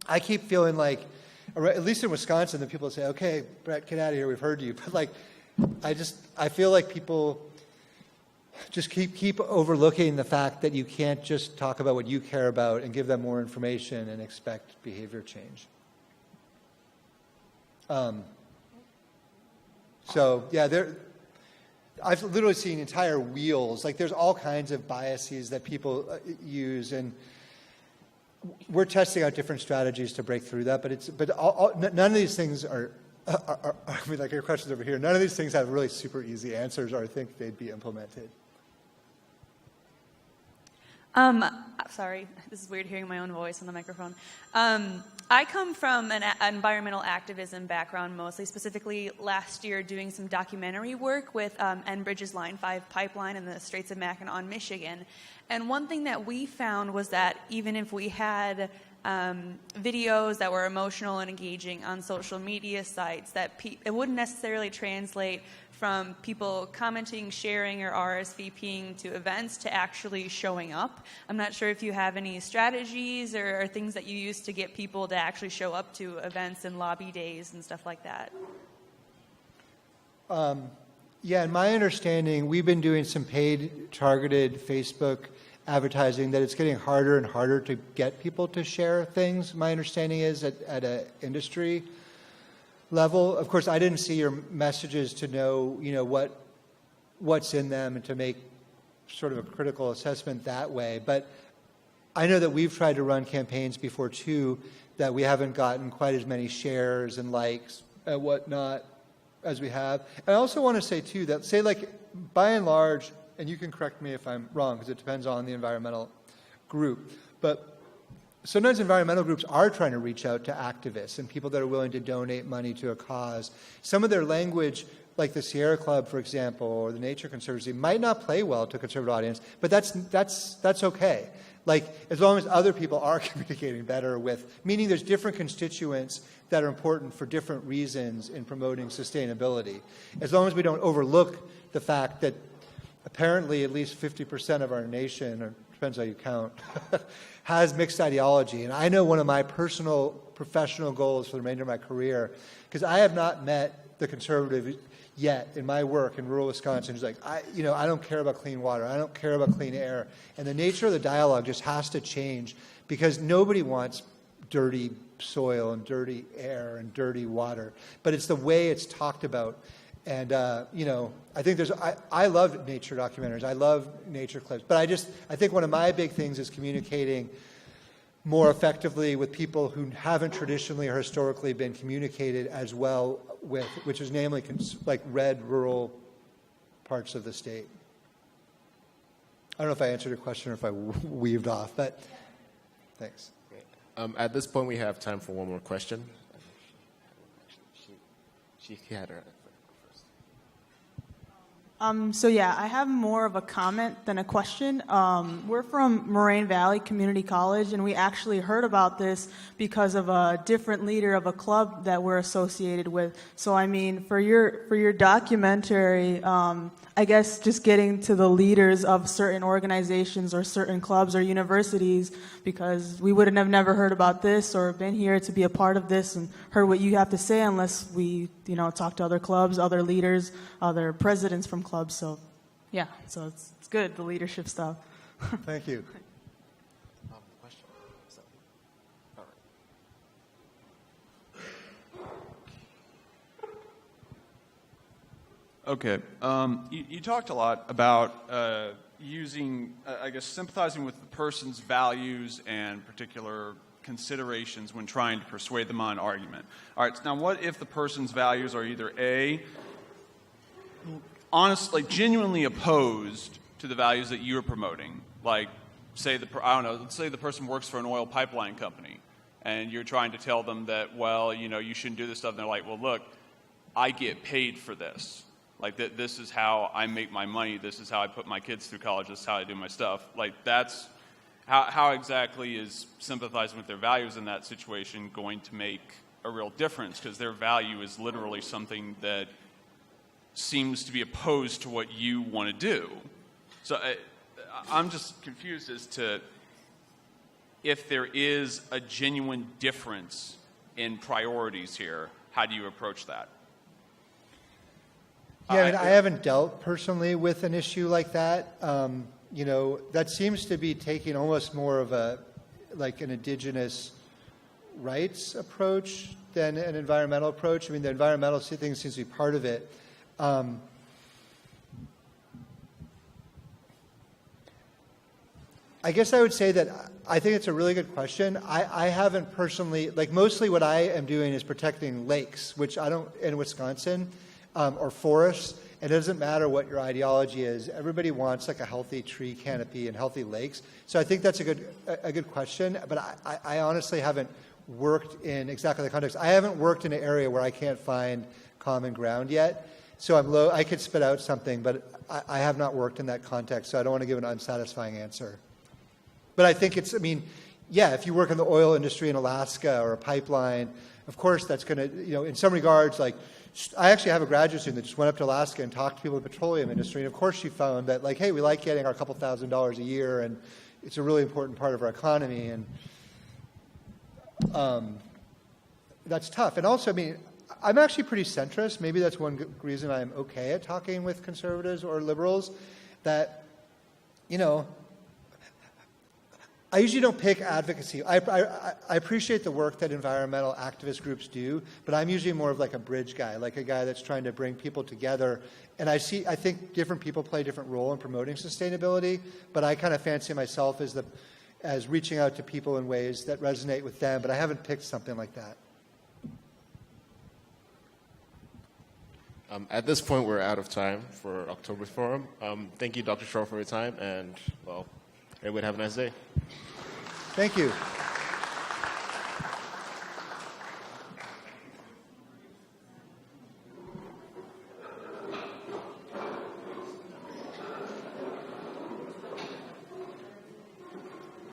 I keep feeling like, at least in Wisconsin, the people say, okay, Brett, get out of here, we've heard you. But I feel like people just keep overlooking the fact that you can't just talk about what you care about and give them more information and expect behavior change. So yeah, I've literally seen entire wheels. Like there's all kinds of biases that people use, and we're testing out different strategies to break through that. But none of these things are I mean, like your questions over here. None of these things have really super easy answers, or I think they'd be implemented.
Sorry, this is weird hearing my own voice on the microphone. I come from an environmental activism background, mostly specifically last year doing some documentary work with Enbridge's Line 5 pipeline in the Straits of Mackinac, Michigan. And one thing that we found was that even if we had videos that were emotional and engaging on social media sites, that it wouldn't necessarily translate from people commenting, sharing, or RSVPing to events to actually showing up. I'm not sure if you have any strategies or things that you use to get people to actually show up to events and lobby days and stuff like that.
Yeah, in my understanding, we've been doing some paid targeted Facebook advertising that it's getting harder and harder to get people to share things. My understanding is at an industry level. Of course, I didn't see your messages to know, what's in them and to make sort of a critical assessment that way. But I know that we've tried to run campaigns before too that we haven't gotten quite as many shares and likes and whatnot as we have. And I also want to say too that, say like by and large, and you can correct me if I'm wrong because it depends on the environmental group, but sometimes environmental groups are trying to reach out to activists and people that are willing to donate money to a cause. Some of their language, like the Sierra Club, for example, or the Nature Conservancy, might not play well to a conservative audience, but that's okay. Like, as long as other people are communicating better with, meaning there's different constituents that are important for different reasons in promoting sustainability. As long as we don't overlook the fact that apparently at least 50% of our nation, or depends how you count, has mixed ideology. And I know one of my personal professional goals for the remainder of my career, because I have not met the conservative yet in my work in rural Wisconsin who's like, I don't care about clean water, I don't care about clean air. And the nature of the dialogue just has to change because nobody wants dirty soil and dirty air and dirty water. But it's the way it's talked about. And, I think I love nature documentaries. I love nature clips. But I think one of my big things is communicating more effectively with people who haven't traditionally or historically been communicated as well with, which is namely like red rural parts of the state. I don't know if I answered your question or if I weaved off, but thanks.
At this point, we have time for one more question. She had her.
I have more of a comment than a question. We're from Moraine Valley Community College, and we actually heard about this because of a different leader of a club that we're associated with. So, I mean, for your documentary, I guess just getting to the leaders of certain organizations or certain clubs or universities, because we would have never heard about this or been here to be a part of this and heard what you have to say unless we, talk to other clubs, other leaders, other presidents from clubs. So, yeah, so it's good, the leadership stuff.
Thank you.
Question? All right.
Okay. You talked a lot about sympathizing with the person's values and particular considerations when trying to persuade them on an argument. All right, so now what if the person's values are either A, honestly, genuinely opposed to the values that you're promoting? Like, let's say the person works for an oil pipeline company, and you're trying to tell them that, you shouldn't do this stuff, and they're like, well, look, I get paid for this. Like, this is how I make my money. This is how I put my kids through college. This is how I do my stuff. Like, that's how exactly is sympathizing with their values in that situation going to make a real difference? Because their value is literally something that seems to be opposed to what you want to do. So I'm just confused as to if there is a genuine difference in priorities here, how do you approach that?
Yeah, I mean, I haven't dealt personally with an issue like that. That seems to be taking almost more of like an indigenous rights approach than an environmental approach. I mean, the environmental thing seems to be part of it. I guess I would say that I think it's a really good question. I haven't personally, like mostly what I am doing is protecting lakes, which I don't, in Wisconsin, or forests. It doesn't matter what your ideology is. Everybody wants like a healthy tree canopy and healthy lakes. So I think that's a good question, but I honestly haven't worked in exactly the context. I haven't worked in an area where I can't find common ground yet. So I could spit out something, but I have not worked in that context, so I don't want to give an unsatisfying answer. But I think if you work in the oil industry in Alaska or a pipeline, of course that's going to, in some regards, like, I actually have a graduate student that just went up to Alaska and talked to people in the petroleum industry, and of course she found that, like, hey, we like getting our couple $1,000s a year, and it's a really important part of our economy, and that's tough. And also, I'm actually pretty centrist. Maybe that's one reason I'm okay at talking with conservatives or liberals, that, I usually don't pick advocacy. I appreciate the work that environmental activist groups do, but I'm usually more of like a bridge guy, like a guy that's trying to bring people together. And I think different people play a different role in promoting sustainability, but I kind of fancy myself as reaching out to people in ways that resonate with them, but I haven't picked something like that.
At this point, we're out of time for October Forum. Thank you, Dr. Shaw, for your time, and, well, everyone have a nice day.
Thank you.